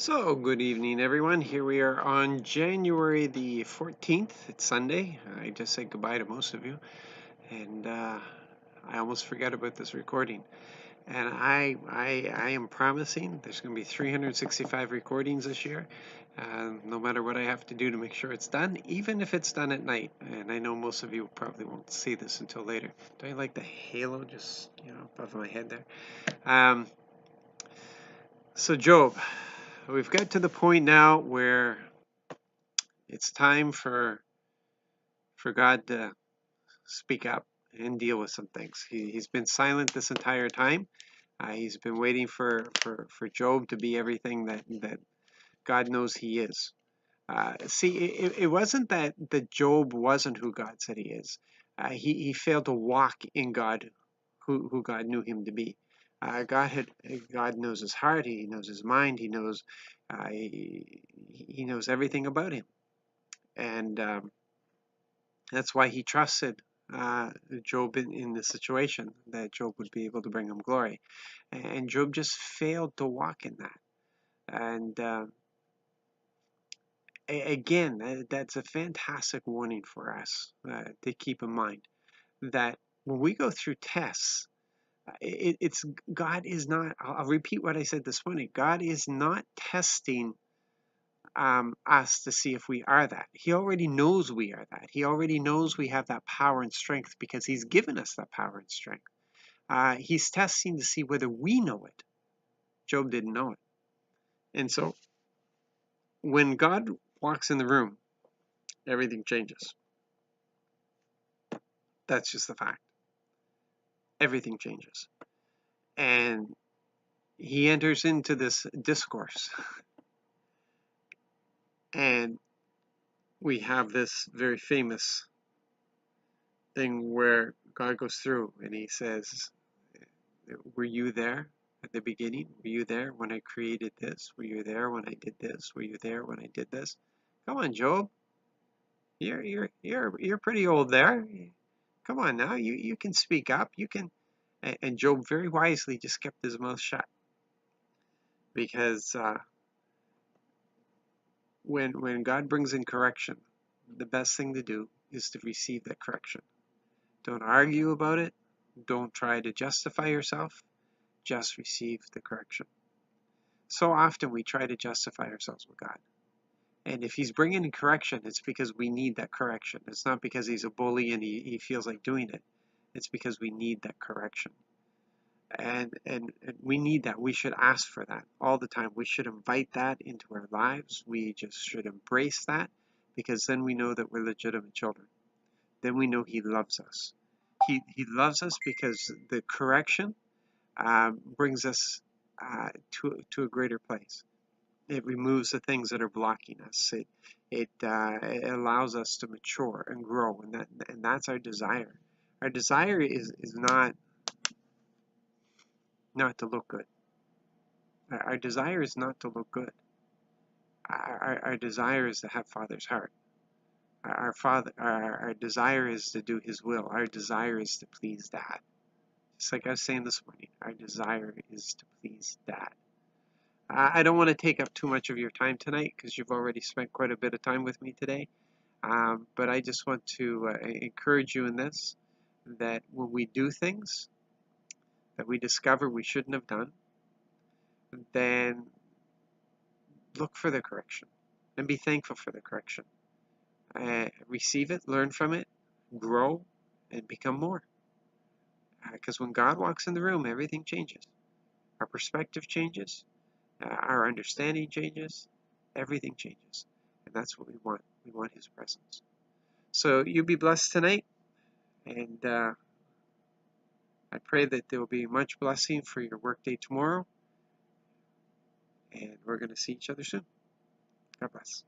So, good evening, everyone. Here we are on January the 14th. It's Sunday. I just said goodbye to most of you, and I almost forgot about this recording. And I am promising there's going to be 365 recordings this year, no matter what I have to do to make sure it's done, even if it's done at night. And I know most of you probably won't see this until later. Do I like the halo just, above my head there? So, Job. We've got to the point now where it's time for God to speak up and deal with some things. He's been silent this entire time. He's been waiting for Job to be everything that God knows he is. See, it wasn't that Job wasn't who God said he is. He failed to walk in God, who God knew him to be. God knows his heart. He knows his mind. He knows everything about him, and that's why he trusted Job in the situation, that Job would be able to bring him glory. And Job just failed to walk in that. And again, that's a fantastic warning for us to keep in mind, that when we go through tests, it's God is not, I'll repeat what I said this morning, God is not testing us to see if we are that. He already knows we are that. He already knows we have that power and strength because he's given us that power and strength. He's testing to see whether we know it. Job didn't know it. And so when God walks in the room, everything changes. That's just the fact. Everything changes. And he enters into this discourse. And we have this very famous thing where God goes through and he says, were you there at the beginning? Were you there when I created this? Were you there when I did this? Were you there when I did this? Come on, Job. You're pretty old there. Come on now. You can speak up. You can. And Job very wisely just kept his mouth shut, because when God brings in correction, the best thing to do is to receive that correction. Don't argue about it. Don't try to justify yourself. Just receive the correction. So often we try to justify ourselves with God. And if he's bringing in correction, it's because we need that correction. It's not because he's a bully and he feels like doing it. It's because we need that correction. And we need that. We should ask for that all the time. We should invite that into our lives. We just should embrace that, because then we know that we're legitimate children. Then we know he loves us. He loves us because the correction brings us to a greater place. It removes the things that are blocking us. It allows us to mature and grow, and that's our desire. Our desire is not to look good. Our desire is not to look good. Our desire is to have Father's heart. Our desire is to do His will. Our desire is to please Dad. Just like I was saying this morning, our desire is to please Dad. I don't want to take up too much of your time tonight, because you've already spent quite a bit of time with me today. But I just want to encourage you in this, that when we do things that we discover we shouldn't have done, then look for the correction and be thankful for the correction. Receive it, learn from it, grow, and become more. Because when God walks in the room, everything changes. Our perspective changes, our understanding changes, everything changes. And that's what we want. We want His presence. So you be blessed tonight, and I pray that there will be much blessing for your workday tomorrow, and we're going to see each other soon. God bless.